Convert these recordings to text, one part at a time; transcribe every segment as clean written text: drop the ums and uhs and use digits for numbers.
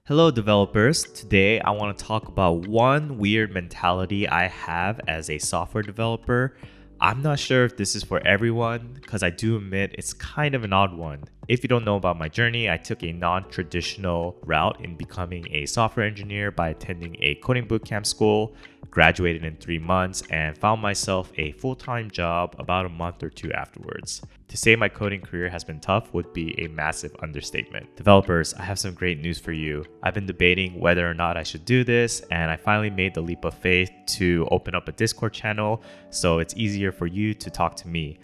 Hello, developers. Today, I want to talk about one weird mentality I have as a software developer. I'm not sure if this is for everyone because I do admit it's kind of an odd one. If you don't know about my journey, I took a non-traditional route in becoming a software engineer by attending a coding bootcamp school, graduated in 3 months, and found myself a full-time job about a month or two afterwards. To say my coding career has been tough would be a massive understatement. Developers, I have some great news for you. I've been debating whether or not I should do this, and I finally made the leap of faith to open up a Discord channel so it's easier for you to talk to me.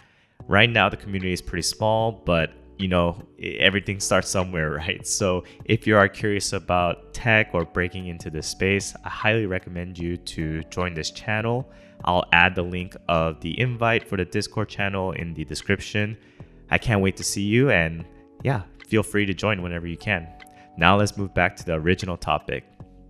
Right now, the community is pretty small, but everything starts somewhere, right? So if you are curious about tech or breaking into this space, I highly recommend you to join this channel. I'll add the link of the invite for the Discord channel in the description. I can't wait to see you, and feel free to join whenever you can. Now let's move back to the original topic.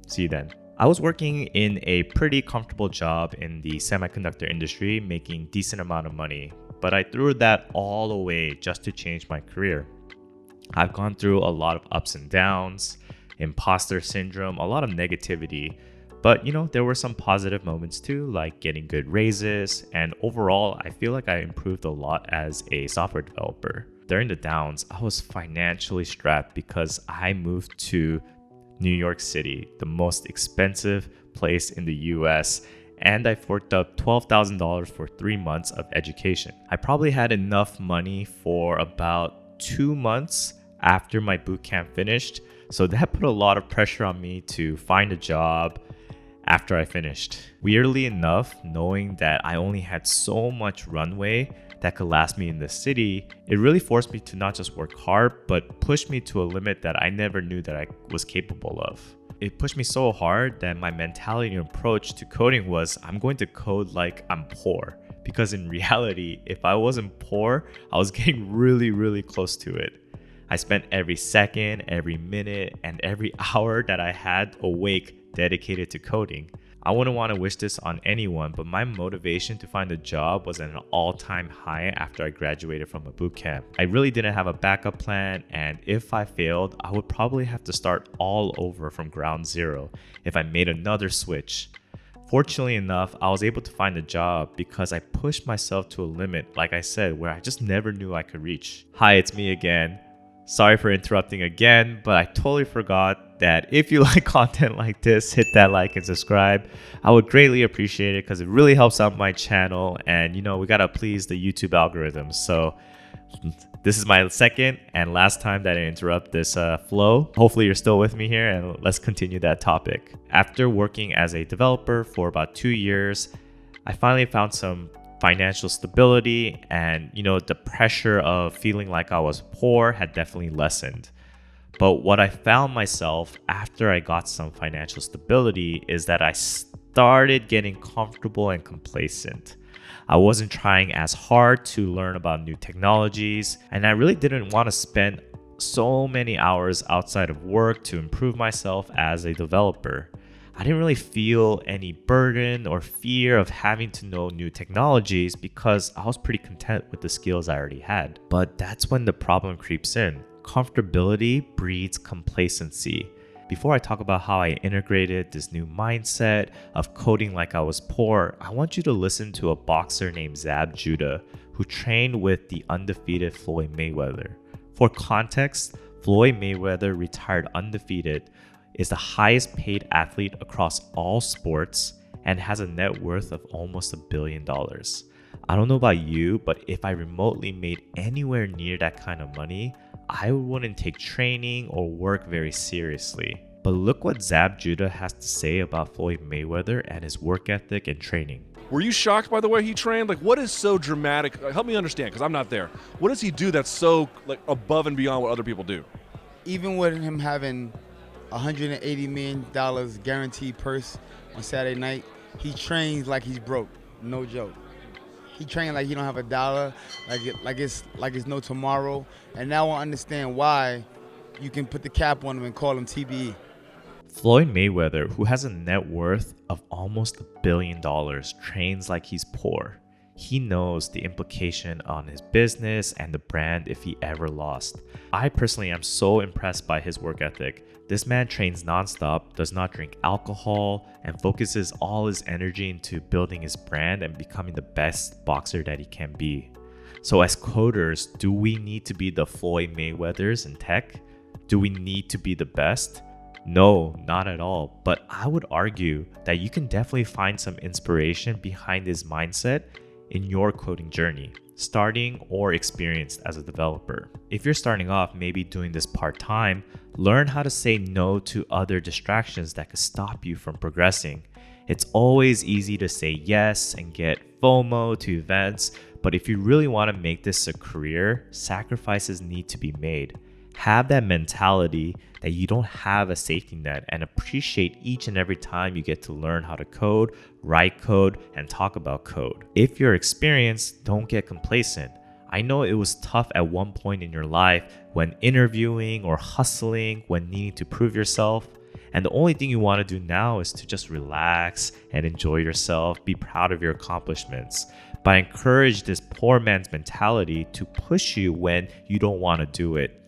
See you then. I was working in a pretty comfortable job in the semiconductor industry, making decent amount of money, but I threw that all away just to change my career. I've gone through a lot of ups and downs, imposter syndrome, a lot of negativity, but there were some positive moments too, like getting good raises, and overall, I feel like I improved a lot as a software developer. During the downs, I was financially strapped because I moved to New York City, the most expensive place in the US, and I forked up $12,000 for 3 months of education. I probably had enough money for about 2 months after my bootcamp finished, so that put a lot of pressure on me to find a job after I finished. Weirdly enough, knowing that I only had so much runway that could last me in the city, it really forced me to not just work hard, but push me to a limit that I never knew that I was capable of. It pushed me so hard that my mentality and approach to coding was, I'm going to code like I'm poor. Because in reality, if I wasn't poor, I was getting really close to it. I spent every second, every minute, and every hour that I had awake dedicated to coding. I wouldn't want to wish this on anyone, but my motivation to find a job was at an all-time high after I graduated from a bootcamp. I really didn't have a backup plan, and if I failed, I would probably have to start all over from ground zero if I made another switch. Fortunately enough, I was able to find a job because I pushed myself to a limit, like I said, where I just never knew I could reach. Hi, it's me again. Sorry for interrupting again, but I totally forgot that if you like content like this, hit that like and subscribe. I would greatly appreciate it because it really helps out my channel, and we gotta please the YouTube algorithm. So this is my second and last time that I interrupt this flow. Hopefully you're still with me here, and let's continue that topic. After working as a developer for about 2 years, I finally found some financial stability, and the pressure of feeling like I was poor had definitely lessened. But what I found myself after I got some financial stability is that I started getting comfortable and complacent. I wasn't trying as hard to learn about new technologies, and I really didn't want to spend so many hours outside of work to improve myself as a developer. I didn't really feel any burden or fear of having to know new technologies because I was pretty content with the skills I already had. But that's when the problem creeps in. Comfortability breeds complacency. Before I talk about how I integrated this new mindset of coding like I was poor, I want you to listen to a boxer named Zab Judah who trained with the undefeated Floyd Mayweather. For context, Floyd Mayweather retired undefeated, is the highest paid athlete across all sports, and has a net worth of almost $1 billion. I don't know about you, but if I remotely made anywhere near that kind of money, I wouldn't take training or work very seriously. But look what Zab Judah has to say about Floyd Mayweather and his work ethic and training. Were you shocked by the way he trained? What is so dramatic? Help me understand, because I'm not there. What does he do that's so above and beyond what other people do? Even with him having $180 million guaranteed purse on Saturday night, he trains like he's broke. No joke. He trains like he don't have a dollar, like it's no tomorrow. And now I understand why you can put the cap on him and call him TBE. Floyd Mayweather, who has a net worth of almost $1 billion, trains like he's poor. He knows the implication on his business and the brand if he ever lost. I personally am so impressed by his work ethic. This man trains nonstop, does not drink alcohol, and focuses all his energy into building his brand and becoming the best boxer that he can be. So as coders, do we need to be the Floyd Mayweathers in tech? Do we need to be the best? No, not at all. But I would argue that you can definitely find some inspiration behind his mindset in your coding journey, starting or experienced as a developer. If you're starting off, maybe doing this part-time, learn how to say no to other distractions that could stop you from progressing. It's always easy to say yes and get FOMO to events, but if you really want to make this a career, sacrifices need to be made. Have that mentality that you don't have a safety net and appreciate each and every time you get to learn how to code, write code, and talk about code. If you're experienced, don't get complacent. I know it was tough at one point in your life when interviewing or hustling, when needing to prove yourself. And the only thing you want to do now is to just relax and enjoy yourself, be proud of your accomplishments. But I encourage this poor man's mentality to push you when you don't want to do it.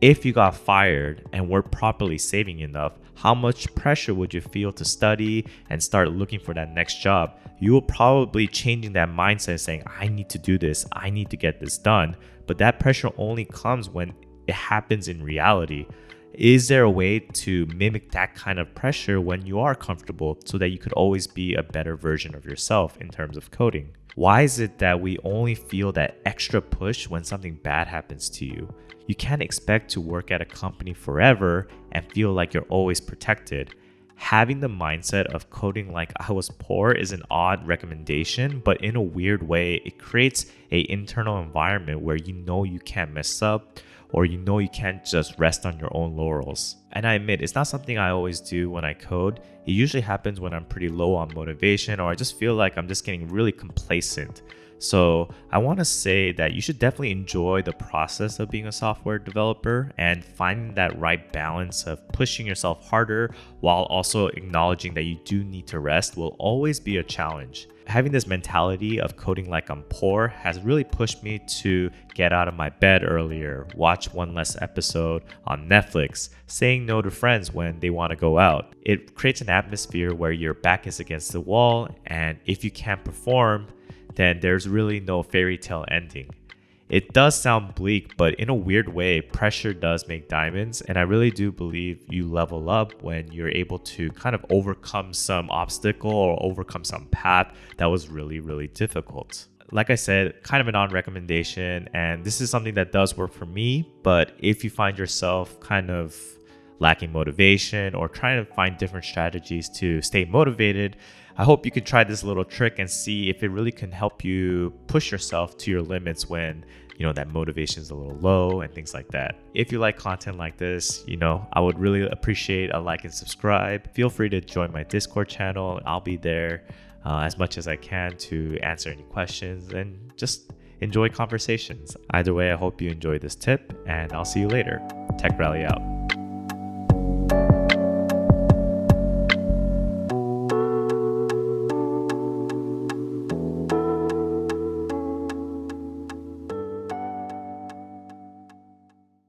If you got fired and weren't properly saving enough, how much pressure would you feel to study and start looking for that next job? You will probably changing that mindset saying, I need to do this, I need to get this done. But that pressure only comes when it happens in reality. Is there a way to mimic that kind of pressure when you are comfortable so that you could always be a better version of yourself in terms of coding? Why is it that we only feel that extra push when something bad happens to you? You can't expect to work at a company forever and feel like you're always protected. Having the mindset of coding like I was poor is an odd recommendation, but in a weird way, it creates an internal environment where you know you can't mess up, or you know you can't just rest on your own laurels. And I admit, it's not something I always do when I code. It usually happens when I'm pretty low on motivation, or I just feel like I'm just getting really complacent. So I want to say that you should definitely enjoy the process of being a software developer and finding that right balance of pushing yourself harder while also acknowledging that you do need to rest will always be a challenge. Having this mentality of coding like I'm poor has really pushed me to get out of my bed earlier, watch one less episode on Netflix, saying no to friends when they want to go out. It creates an atmosphere where your back is against the wall, and if you can't perform, then there's really no fairy tale ending. It does sound bleak, but in a weird way, pressure does make diamonds, and I really do believe you level up when you're able to kind of overcome some obstacle or overcome some path that was really, really difficult. Like I said, kind of a non-recommendation, and this is something that does work for me, but if you find yourself kind of lacking motivation or trying to find different strategies to stay motivated, I hope you can try this little trick and see if it really can help you push yourself to your limits when, that motivation is a little low and things like that. If you like content like this, I would really appreciate a like and subscribe. Feel free to join my Discord channel. I'll be there as much as I can to answer any questions and just enjoy conversations. Either way, I hope you enjoy this tip, and I'll see you later. Tech Rally out.